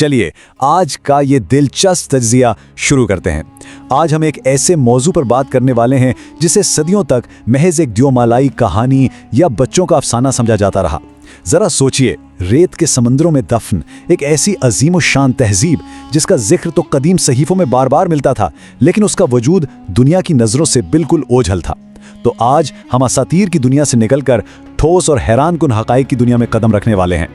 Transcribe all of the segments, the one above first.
चलिए आज का ये दिलचस्प तज्जिया शुरू करते हैं। आज हम एक ऐसे मौजू पर बात करने वाले हैं जिसे सदियों तक महज एक द्योमालाई कहानी या बच्चों का अफसाना समझा जाता रहा। जरा सोचिए, रेत के समंदरों में दफन एक ऐसी अजीम शान तहजीब जिसका जिक्र तो कदीम सहीफों में बार बार मिलता था, लेकिन उसका वजूद दुनिया की नज़रों से बिल्कुल ओझल था। तो आज हम असातीर की दुनिया से निकलकर ठोस और हैरानकुन हक़ाइक़ की दुनिया में कदम रखने वाले हैं।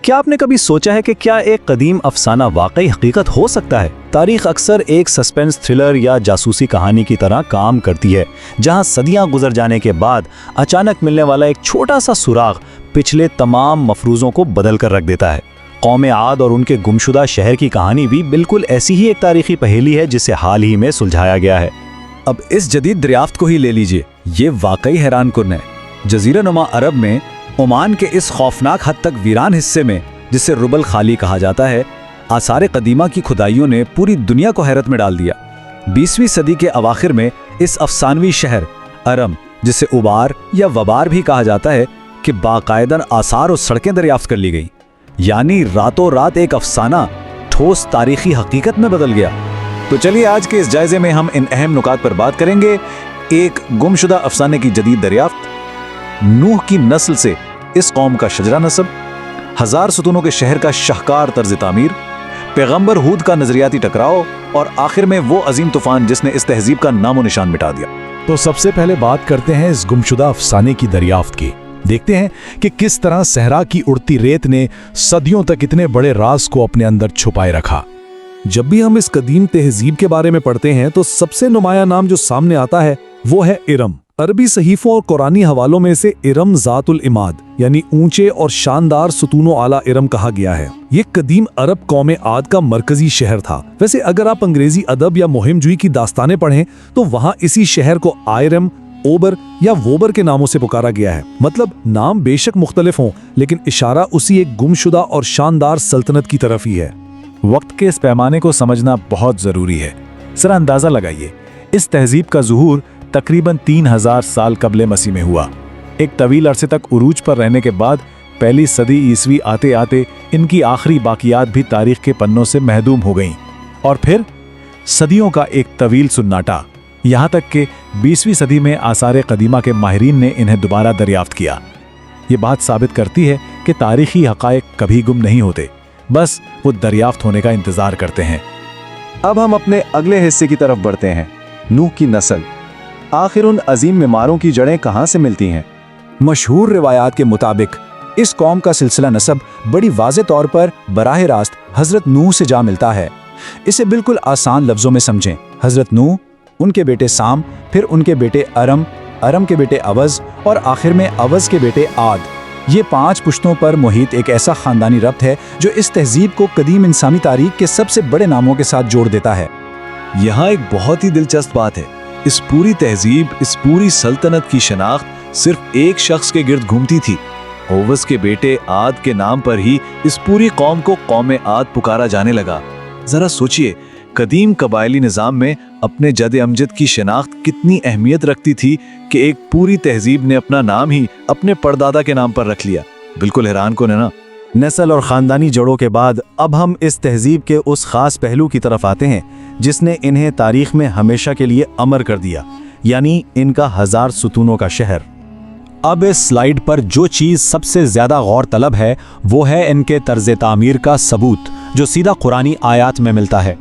क्या आपने कभी सोचा है कि क्या एक कदीम अफसाना वाकई हकीकत हो सकता है? तारीख अक्सर एक सस्पेंस थ्रिलर या जासूसी कहानी की तरह काम करती है, जहां सदियां गुजर जाने के बाद अचानक मिलने वाला एक छोटा सा सुराग पिछले तमाम मफरूज़ों को बदल कर रख देता है। कौम आद और उनके गुमशुदा शहर की कहानी भी बिल्कुल ऐसी ही एक तारीखी पहेली है जिसे हाल ही में सुलझाया गया है। अब इस जदीद दरियाफ्त को ही ले लीजिए, ये वाकई हैरानकुन है। जज़ीरा नुमा अरब में ओमान के इस खौफनाक हद तक वीरान हिस्से में, जिसे रुबल खाली कहा जाता है, आसार कदीमा की खुदाइयों ने पूरी दुनिया को हैरत में डाल दिया। 20वीं सदी के अवाखिर में इस अफसानवी शहर अरम, जिसे उबार या वबार भी कहा जाता है, कि बाकायदन आसार और सड़कें दरियाफ्त कर ली गई। यानी रातों रात एक अफसाना ठोस तारीखी हकीकत में बदल गया। तो चलिए आज के इस जायजे में हम इन अहम नुकात पर बात करेंगे। एक गुमशुदा अफसाने की जदीद दरियाफ्त, नूह की नस्ल से इस कौम का शजरा नसब, 1000 सुतूनों के शहर का शाहकार तर्ज तामीर, पैगंबर हूद का नजरियाती टकराव और आखिर में वो अजीम तूफान जिसने इस तहजीब का नामो निशान मिटा दिया। तो सबसे पहले बात करते हैं इस गुमशुदा अफसाने की दरियाफ्त की। देखते हैं कि किस तरह सहरा की उड़ती रेत ने सदियों तक इतने बड़े राज को अपने अंदर छुपाए रखा। जब भी हम इस कदीम तहजीब के बारे में पढ़ते हैं तो सबसे नुमाया नाम जो सामने आता है वो है इरम। अरबी सहीफों और कुरानी हवालों में से इरम ज़ातुल इमाद यानी ऊंचे और शानदार सुतूनों आला इरम कहा गया है। ये कदीम अरब कौम आद का मरकजी शहर था। वैसे अगर आप अंग्रेजी अदब या मुहिमजुई की दास्तानें पढ़ें तो वहाँ इसी शहर को आयरम, ओबर या वोबर के नामों से पुकारा गया है। मतलब नाम बेशक मुख्तलिफ हों, लेकिन इशारा उसी एक गुमशुदा और शानदार सल्तनत की तरफ ही है। वक्त के इस पैमाने को समझना बहुत ज़रूरी है। जरा अंदाज़ा लगाइए, इस तहजीब का ज़ुहूर तकरीबन 3000 साल कबले मसीह में हुआ। एक तवील अरसे तक उरूज पर रहने के बाद पहली सदी ईसवी आते आते इनकी आखिरी बाकियात भी तारीख के पन्नों से महदूम हो गईं। और फिर सदियों का एक तवील सुन्नाटा, यहाँ तक कि 20वीं सदी में आसार कदीमा के माहिरीन ने इन्हें दोबारा दरियाफ्त किया। ये बात साबित करती है कि तारीखी हक़ाइक़ कभी गुम नहीं होते, बस वो दरियाफ्त होने का इंतज़ार करते हैं। अब हम अपने अगले हिस्से की तरफ बढ़ते हैं, नूह की नस्ल। आखिर उन अजीम मीमारों की जड़ें कहाँ से मिलती हैं? मशहूर रिवायात के मुताबिक इस कौम का सिलसिला नसब बड़ी वाज़े तौर पर बराह रास्त हज़रत नूह से जा मिलता है। इसे बिल्कुल आसान लफ्ज़ों में समझें। हज़रत नूह, उनके बेटे साम, फिर उनके बेटे अरम, अरम के बेटे अवज़ और आखिर में अवज़ के बेटे आद। ये 5 पुश्तों पर मुहित एक ऐसा ख़ानदानी रब्त है जो इस तहजीब को कदीम इंसानी तारीख के सबसे बड़े नामों के साथ जोड़ देता है। यहाँ एक बहुत ही दिलचस्प बात है, इस पूरी तहजीब, इस पूरी सल्तनत की शनाख्त सिर्फ एक शख्स के गिर्द घूमती थी। ओवस के बेटे आद के नाम पर ही इस पूरी कौम को कौम आद पुकारा जाने लगा। जरा सोचिए, कदीम कबायली निज़ाम में अपने जद अमजद की शनाख्त कितनी अहमियत रखती थी कि एक पूरी तहजीब ने अपना नाम ही अपने परदादा के नाम पर रख लिया। बिल्कुल हैरानकुन है ना। नस्ल और ख़ानदानी जड़ों के बाद अब हम इस तहजीब के उस ख़ास पहलू की तरफ आते हैं जिसने इन्हें तारीख में हमेशा के लिए अमर कर दिया, यानी इनका 1000 सुतूनों का शहर। अब इस स्लाइड पर जो चीज़ सबसे ज़्यादा गौर तलब है वो है इनके तर्ज तामीर का सबूत, जो सीधा कुरानी आयात में मिलता है।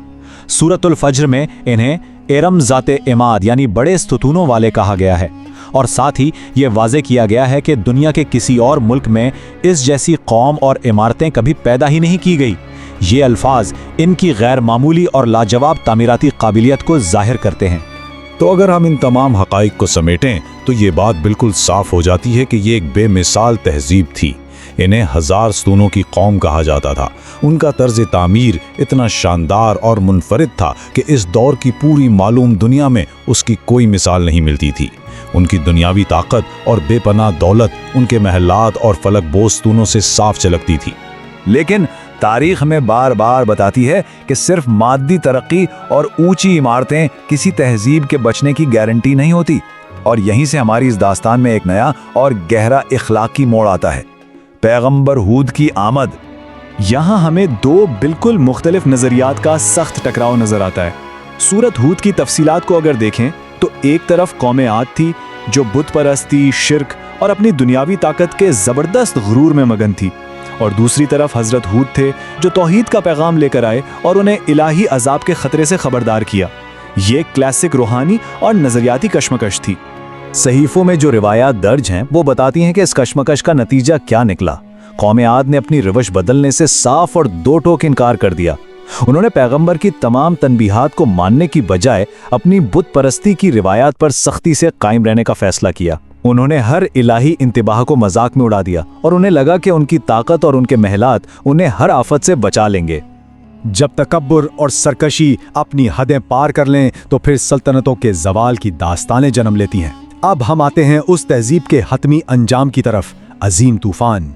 सूरतुल फज्र में इन्हें इरम ज़ाते इमाद यानी बड़े सुतूनों वाले कहा गया है, और साथ ही ये वाज़े किया गया है कि दुनिया के किसी और मुल्क में इस जैसी कौम और इमारतें कभी पैदा ही नहीं की गई। ये अल्फाज इनकी गैर मामूली और लाजवाब तामीराती काबिलियत को जाहिर करते हैं। तो अगर हम इन तमाम हक़ाइक़ को समेटें तो ये बात बिल्कुल साफ हो जाती है कि ये एक बेमिसाल तहजीब थी। इन्हें 1000 सुतूनों की कौम कहा जाता था। उनका तर्ज तामीर इतना शानदार और मुनफरिद था कि इस दौर की पूरी मालूम दुनिया में उसकी कोई मिसाल नहीं मिलती थी। उनकी दुनियावी ताकत और बेपनाह दौलत उनके महलात और फलक बोस सुतूनों से साफ झलकती थी। लेकिन तारीख हमें बार बार बताती है कि सिर्फ मादी तरक्की और ऊंची इमारतें किसी तहजीब के बचने की गारंटी नहीं होती। और यहीं से हमारी इस दास्तान में एक नया और गहरा इखलाकी मोड़ आता है, पैगंबर हूद की आमद। यहाँ हमें दो बिल्कुल मुख्तलिफ नज़रियात का सख्त टकराव नजर आता है। सूरत हूद की तफसीलात को अगर देखें तो एक तरफ कौम आद थी जो बुत परस्ती, शिर्क और अपनी दुनियावी ताकत के ज़बरदस्त गुरूर में मगन थी, और दूसरी तरफ हज़रत हूद थे जो तौहीद का पैगाम लेकर आए और उन्हें इलाही अजाब के ख़तरे से खबरदार किया। ये क्लासिक रूहानी और नज़रियाती कशमकश थी। सहीफ़ों में जो रिवायात दर्ज हैं वो बताती हैं कि इस कशमकश का नतीजा क्या निकला। कौम आद ने अपनी रवश बदलने से साफ और दो टोक इनकार कर दिया। उन्होंने पैगंबर की तमाम तनबीहात को मानने की बजाय अपनी बुत परस्ती की रिवायात पर सख्ती से कायम रहने का फैसला किया। उन्होंने हर इलाही इंतबाह को मजाक में उड़ा दिया और उन्हें लगा कि उनकी ताकत और उनके महलात उन्हें हर आफत से बचा लेंगे। जब तकब्बुर और सरकशी अपनी हदें पार कर लें तो फिर सल्तनतों के जवाल की दास्तानें जन्म लेती हैं। अब हम आते हैं उस तहजीब के हतमी अंजाम की तरफ, अजीम तूफान।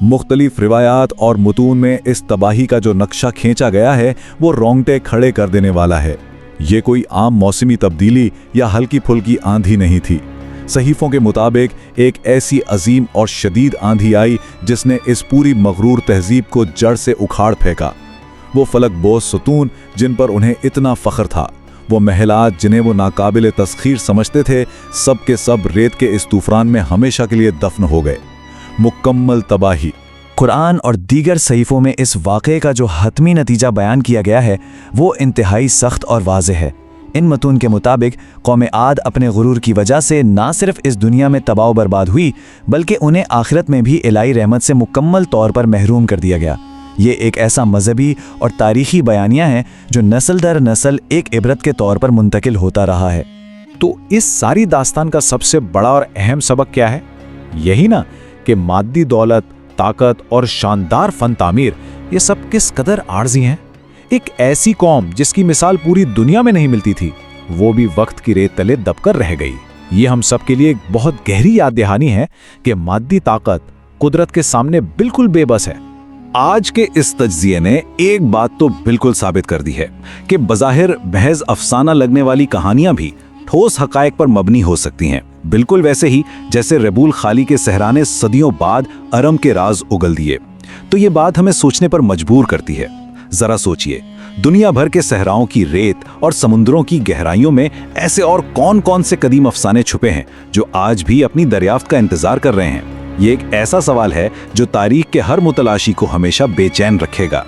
मुख्तलिफ रिवायात और मुतून में इस तबाही का जो नक्शा खींचा गया है वो रोंगटे खड़े कर देने वाला है। ये कोई आम मौसमी तब्दीली या हल्की फुल्की आंधी नहीं थी। सहीफों के मुताबिक एक ऐसी अजीम और शदीद आंधी आई जिसने इस पूरी मगरूर तहजीब को जड़ से उखाड़ फेंका। वो फलक बोस सुतून जिन पर उन्हें इतना फ़ख्र था, वो महलात जिन्हें वो नाकाबिल तस्खीर समझते थे, सब के सब रेत के इस तूफान में हमेशा के लिए दफन हो गए। मुकम्मल तबाही। कुरान और दीगर सहीफ़ों में इस वाक़े का जो हतमी नतीजा बयान किया गया है वो इंतहाई सख्त और वाज़ेह है। इन मतून के मुताबिक कौम आद अपने गुरूर की वजह से ना सिर्फ इस दुनिया में तबाह बर्बाद हुई बल्कि उन्हें आखिरत में भी इलाही रहमत से मुकम्मल तौर पर महरूम कर दिया गया। ये एक ऐसा मजहबी और तारीख़ी बयानिया है जो नस्ल दर नस्ल एक इबरत के तौर पर मुंतकिल होता रहा है। तो इस सारी दास्तान का सबसे बड़ा और अहम सबक क्या है? यही ना कि मादी दौलत, ताकत और शानदार फन तामीर ये सब किस कदर आर्जी हैं। एक ऐसी कौम जिसकी मिसाल पूरी दुनिया में नहीं मिलती थी, वो भी वक्त की रेत तले दबकर रह गई। ये हम सब के लिए एक बहुत गहरी याद दहानी है कि मादी ताकत कुदरत के सामने बिल्कुल बेबस है। आज के इस तज्जिये ने एक बात तो बिल्कुल साबित कर दी है कि बज़ाहिर महज अफसाना लगने वाली कहानियां भी ठोस हकायक पर मबनी हो सकती हैं, बिल्कुल वैसे ही जैसे रबूल खाली के सहरा ने सदियों बाद अरम के राज उगल दिए। तो ये बात हमें सोचने पर मजबूर करती है। जरा सोचिए, दुनिया भर के सहराओं की रेत और समुद्रों की गहराइयों में ऐसे और कौन कौन से कदीम अफसाने छुपे हैं जो आज भी अपनी दरियाफ्त का इंतजार कर रहे हैं। ये एक ऐसा सवाल है जो तारीख के हर मुतलाशी को हमेशा बेचैन रखेगा।